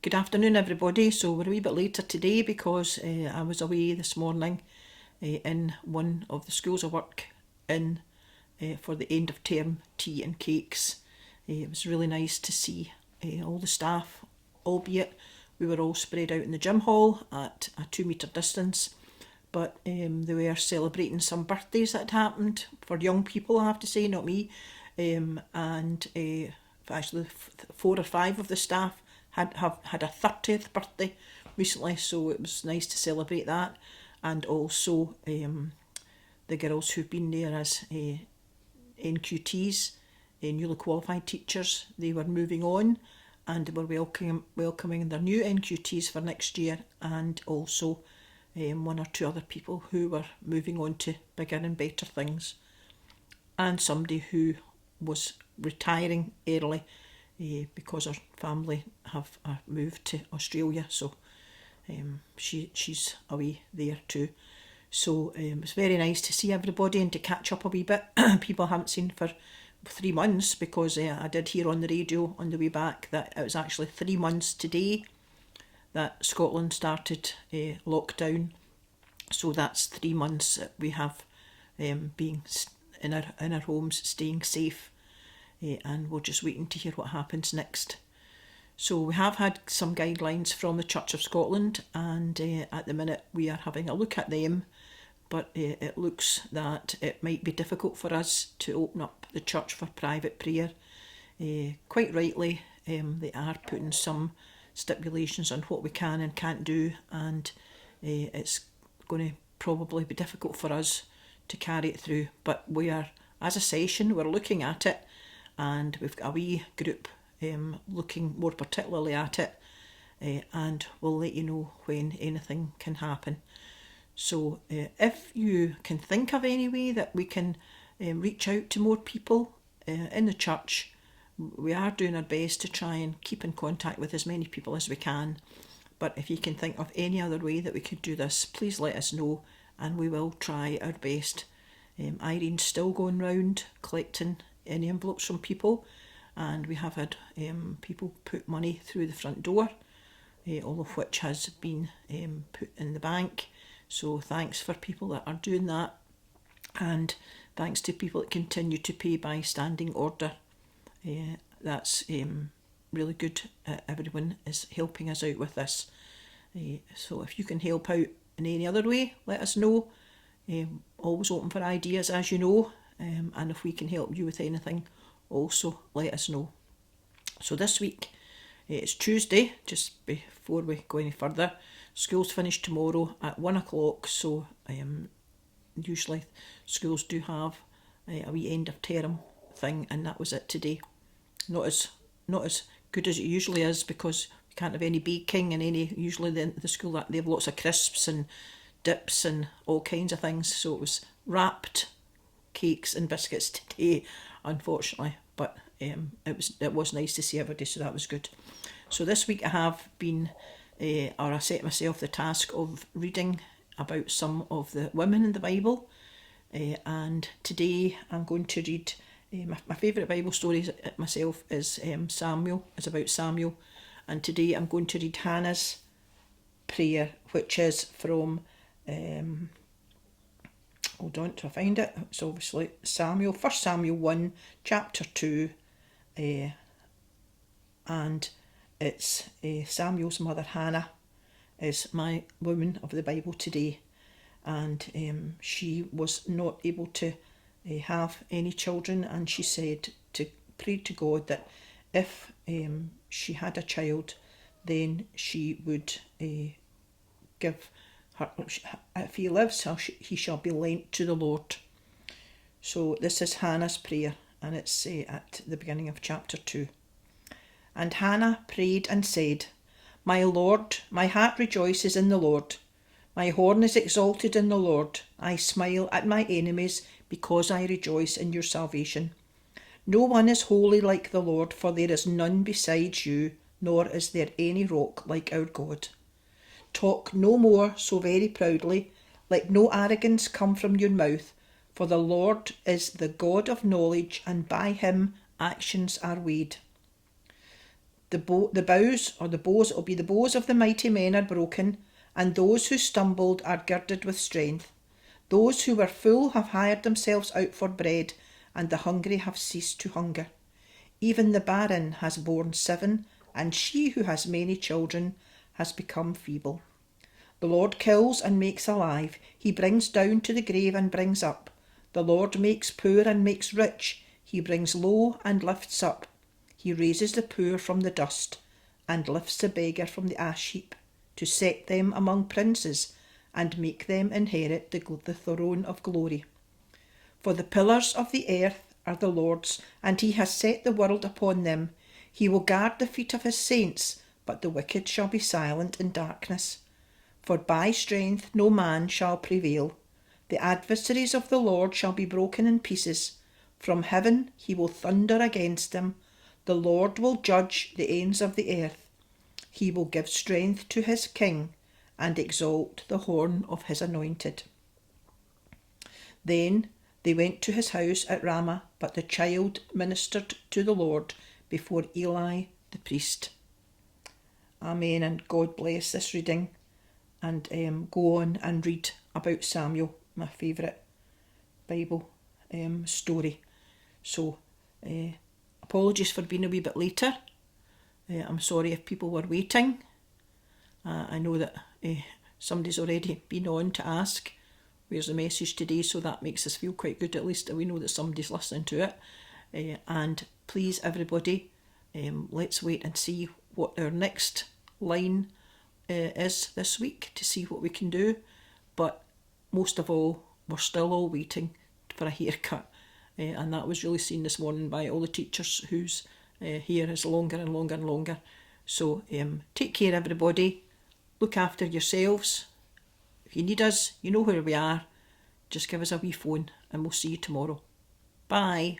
Good afternoon, everybody. So we're a wee bit later today because I was away this morning in one of the schools I work in for the end of term tea and cakes. It was really nice to see all the staff, albeit we were all spread out in the gym hall at a 2 metre distance, but they were celebrating some birthdays that had happened for young people, I have to say, not me, and actually 4 or 5 of the staff had a 30th birthday recently, so it was nice to celebrate that. And also the girls who've been there as NQTs, newly qualified teachers, they were moving on and were welcoming their new NQTs for next year, and also 1 or 2 other people who were moving on to bigger and better things, and somebody who was retiring early because her family have moved to Australia, so she's away there too. So it was very nice to see everybody and to catch up a wee bit. People I haven't seen for 3 months, because I did hear on the radio on the way back that it was actually 3 months today that Scotland started lockdown. So that's 3 months that we have being in our homes, staying safe. And we're just waiting to hear what happens next. So we have had some guidelines from the Church of Scotland, and at the minute we are having a look at them, but it looks that it might be difficult for us to open up the church for private prayer. Quite rightly, they are putting some stipulations on what we can and can't do, and it's going to probably be difficult for us to carry it through. But we are, as a session, we're looking at it, and we've got a wee group looking more particularly at it, and we'll let you know when anything can happen. So if you can think of any way that we can reach out to more people in the church, we are doing our best to try and keep in contact with as many people as we can. But if you can think of any other way that we could do this, please let us know, and we will try our best. Irene's still going round collecting any envelopes from people, and we have had people put money through the front door, all of which has been put in the bank. So thanks for people that are doing that, and thanks to people that continue to pay by standing order. That's really good. Everyone is helping us out with this. So if you can help out in any other way, let us know. Always open for ideas, as you know. And if we can help you with anything, also let us know. So this week, it's Tuesday, just before we go any further. School's finish tomorrow at 1 o'clock, so usually schools do have a wee end of term thing, and that was it today. Not as good as it usually is, because we can't have any baking and usually the school, they have lots of crisps and dips and all kinds of things, so it was wrapped cakes and biscuits today, unfortunately, but it was nice to see everybody, so that was good. So this week I have been, I set myself the task of reading about some of the women in the Bible, and today I'm going to read my favourite Bible story myself is Samuel. It's about Samuel, and today I'm going to read Hannah's prayer, which is from hold on till I find it. It's obviously Samuel, 1 Samuel 1, chapter 2, and it's Samuel's mother Hannah is my woman of the Bible today, and she was not able to have any children, and she said to pray to God that if she had a child, then she would give her, if he lives, he shall be lent to the Lord. So this is Hannah's prayer, and it's at the beginning of chapter 2. And Hannah prayed and said, My Lord, my heart rejoices in the Lord. My horn is exalted in the Lord. I smile at my enemies because I rejoice in your salvation. No one is holy like the Lord, for there is none besides you, nor is there any rock like our God. Talk no more so very proudly, let no arrogance come from your mouth, for the Lord is the God of knowledge, and by him actions are weighed. The bows it will be the bows of the mighty men are broken, and those who stumbled are girded with strength. Those who were full have hired themselves out for bread, and the hungry have ceased to hunger. Even the barren has borne 7, and she who has many children has become feeble. The Lord kills and makes alive. He brings down to the grave and brings up. The Lord makes poor and makes rich. He brings low and lifts up. He raises the poor from the dust and lifts the beggar from the ash heap, to set them among princes and make them inherit the throne of glory. For the pillars of the earth are the Lord's, and he has set the world upon them. He will guard the feet of his saints, but the wicked shall be silent in darkness. For by strength no man shall prevail. The adversaries of the Lord shall be broken in pieces. From heaven he will thunder against them. The Lord will judge the ends of the earth. He will give strength to his king and exalt the horn of his anointed. Then they went to his house at Ramah, but the child ministered to the Lord before Eli the priest. Amen, and God bless this reading, and go on and read about Samuel, my favourite Bible story. So, apologies for being a wee bit later. I'm sorry if people were waiting. I know that somebody's already been on to ask where's the message today, so that makes us feel quite good. At least we know that somebody's listening to it. And please, everybody, let's wait and see what our next line is this week, to see what we can do. But most of all, we're still all waiting for a haircut. And that was really seen this morning by all the teachers whose hair is longer and longer and longer. So take care, everybody. Look after yourselves. If you need us, you know where we are. Just give us a wee phone and we'll see you tomorrow. Bye.